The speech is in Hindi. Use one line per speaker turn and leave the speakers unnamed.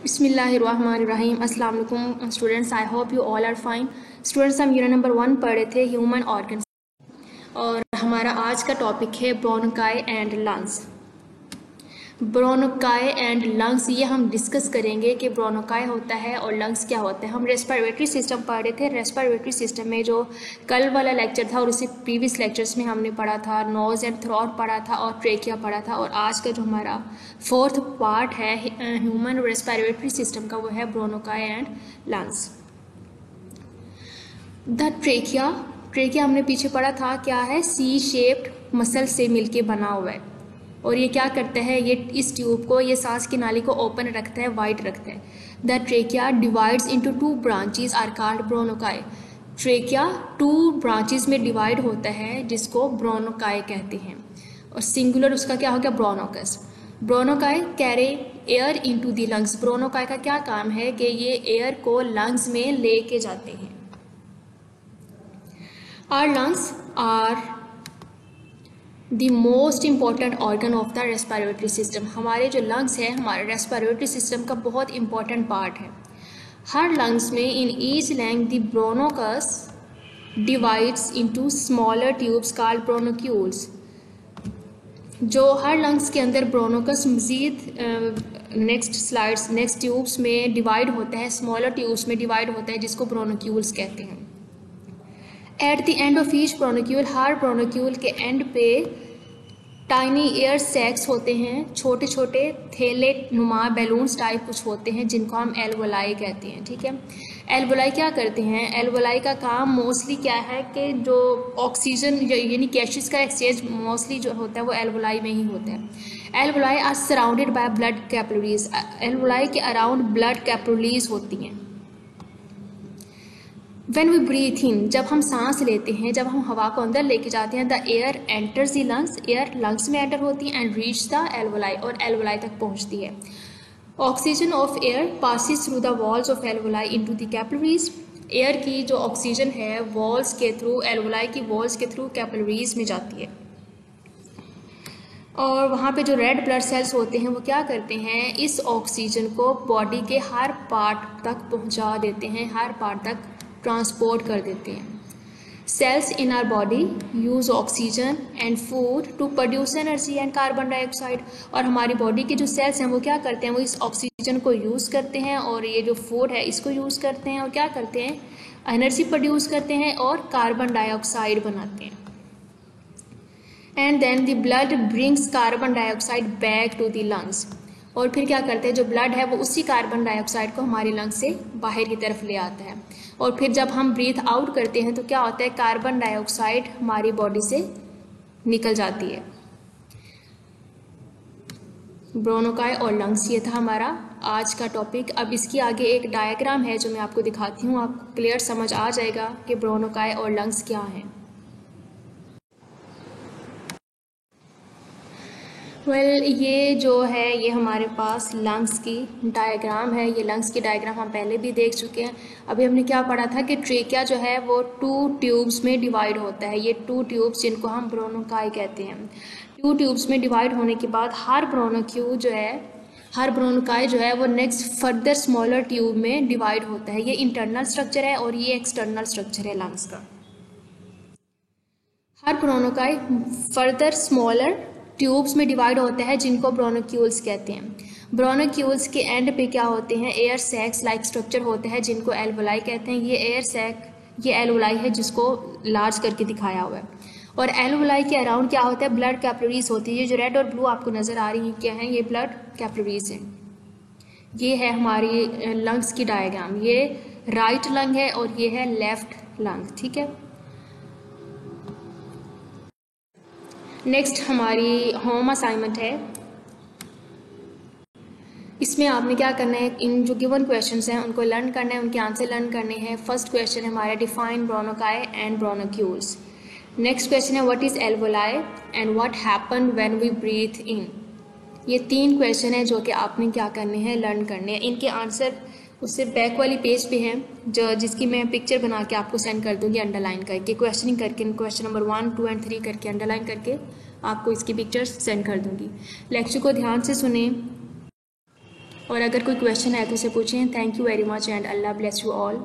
बिस्मिल्लाहिर्रहमानिर्रहीम। अस्सलाम वालेकुम students, I hope you all are fine. Students, हम यूनिट नंबर 1 पढ़ रहे थे ह्यूमन ऑर्गन्स, और हमारा आज का टॉपिक है bronchi and lungs. Bronchi and lungs ये हम डिस्कस करेंगे कि ब्रोंकाई होता है और लंग्स क्या होता है। हम रेस्पिरेटरी सिस्टम पढ़ रहे थे। रेस्पिरेटरी सिस्टम में जो कल वाला लेक्चर था और उसी प्रीवियस लेक्चर्स में हमने पढ़ा था नोज एंड थ्रोट पढ़ा था और ट्रेकिया पढ़ा था, और आज का जो हमारा फोर्थ पार्ट है ह्यूमन रेस्पिरेटरी सिस्टम का वो है bronchi and lungs. The trachea हमने पीछे पढ़ा था क्या है, सी शेप्ड मसल से मिलके बना हुआ है, और ये क्या करता है, ये इस ट्यूब को, ये सांस की नाली को ओपन रखता है, वाइड रखता है। The trachea divides into 2 branches are called bronchi. Trachea 2 branches में डिवाइड होता है जिसको ब्रोंकाई कहते हैं, और सिंगुलर उसका क्या हो गया, bronchus. Bronchi carry air into the lungs. Bronchi का क्या काम है कि ये एयर को लंग्स में लेके जाते हैं। Our lungs are the most important organ of the respiratory system. हमारे जो लंग्स है हमारे रेस्पिरेटरी सिस्टम का बहुत इंपॉर्टेंट पार्ट है। हर लंग्स में in each lung the bronchus divides into smaller tubes called bronchioles. जो हर लंग्स के अंदर ब्रोंकस मजीद नेक्स्ट ट्यूब्स में डिवाइड होता है, स्मॉलर ट्यूब्स में डिवाइड होता है, जिसको ब्रोंक्यूल्स कहते हैं। At the end of each bronchiole, her bronchiole के एंड पे टाइनी एयर सैक्स होते हैं, छोटे छोटे थैले नुमा बैलून्स टाइप कुछ होते हैं, जिनको हम एल्वोलाई कहते हैं। ठीक है, एल्वोलाई क्या करते हैं, एल्वोलाई का काम मोस्टली क्या है कि जो ऑक्सीजन यानी गैसेस का एक्सचेंज मोस्टली जो होता है वो एल्वोलाई में ही होता है। Alveoli are surrounded by blood capillaries. Alveoli के अराउंड ब्लड कैपिलरीज होती हैं। When we breathe in, जब हम सांस लेते हैं, जब हम हवा को अंदर लेके जाते हैं, the air enters the lungs, air lungs में एंटर होती है, एंड रीच द एल्वोलाई, और एल्वोलाई तक पहुंचती है। Oxygen of air passes through the walls of alveoli into the capillaries. Air की जो ऑक्सीजन है वॉल्स के थ्रू, एल्वोलाई की वॉल्स के थ्रू कैपिलरीज में जाती है, और वहाँ पे जो रेड ब्लड सेल्स होते हैं वो क्या करते हैं, इस ऑक्सीजन को बॉडी के हर पार्ट तक पहुँचा देते हैं, हर पार्ट तक ट्रांसपोर्ट कर देते हैं। Cells in our body use oxygen and food to produce energy and carbon dioxide. और हमारी बॉडी के जो सेल्स हैं वो क्या करते हैं, वो इस ऑक्सीजन को यूज़ करते हैं, और ये जो फूड है इसको यूज़ करते हैं, और क्या करते हैं, एनर्जी प्रोड्यूस करते हैं और कार्बन डाइऑक्साइड बनाते हैं। And then the blood brings carbon dioxide back to the lungs. और फिर क्या करते हैं, जो ब्लड है वो उसी कार्बन डाइऑक्साइड को हमारे लंग्स से बाहर की तरफ ले आता है, और फिर जब हम ब्रीथ आउट करते हैं तो क्या होता है, कार्बन डाइऑक्साइड हमारी बॉडी से निकल जाती है। ब्रोंकाई और लंग्स, ये था हमारा आज का टॉपिक। अब इसकी आगे एक डायग्राम है जो मैं आपको दिखाती हूँ, आपको क्लियर समझ आ जाएगा कि ब्रोंकाई और लंग्स क्या हैं। ये जो है ये हमारे पास लंग्स की डायग्राम है। ये लंग्स की डायग्राम हम पहले भी देख चुके हैं। अभी हमने क्या पढ़ा था कि ट्रेकिया जो है वो 2 ट्यूब्स में डिवाइड होता है। ये 2 ट्यूब्स जिनको हम ब्रोंकाई कहते हैं। 2 ट्यूब्स में डिवाइड होने के बाद हर ब्रोंकाई जो है वो नेक्स्ट फर्दर स्मॉलर ट्यूब में डिवाइड होता है। ये इंटरनल स्ट्रक्चर है और ये एक्सटर्नल स्ट्रक्चर है लंग्स का। हर ब्रोंकाई फर्दर स्मॉलर ट्यूब्स में डिवाइड होता है, जिनको ब्रोंक्यूल्स कहते हैं। ब्रोंक्यूल्स के एंड पे क्या होते हैं, एयर सैक्स लाइक स्ट्रक्चर होते हैं, जिनको एल्वोलाई कहते हैं। ये एयर सैक, ये एल्वोलाई है जिसको लार्ज करके दिखाया हुआ है। और एल्वोलाई के अराउंड क्या होता है, ब्लड कैपिलरीज होती है। ये जो रेड और ब्लू आपको नज़र आ रही है क्या है, ये ब्लड कैपिलरीज है। ये है हमारी लंग्स की डायग्राम। ये राइट लंग है और ये है लेफ्ट लंग। ठीक है, नेक्स्ट हमारी होम असाइनमेंट है। इसमें आपने क्या करना है, इन जो गिवन क्वेश्चंस हैं उनको लर्न करना है, उनके आंसर लर्न करने हैं। फर्स्ट क्वेश्चन है हमारा, define bronchi and bronchioles. Next question है, what is alveoli and what happen when we breathe in. ये 3 क्वेश्चन है जो कि आपने क्या करने हैं, लर्न करने हैं। इनके आंसर उससे बैक वाली पेज पे है, जो जिसकी मैं पिक्चर बना के आपको सेंड कर दूंगी अंडरलाइन करके, क्वेश्चनिंग करके, क्वेश्चन नंबर 1, 2 एंड 3 करके अंडरलाइन करके आपको इसकी पिक्चर्स सेंड कर दूंगी। लेक्चर को ध्यान से सुने और अगर कोई क्वेश्चन है तो उसे पूछें। Thank you very much and Allah bless you all.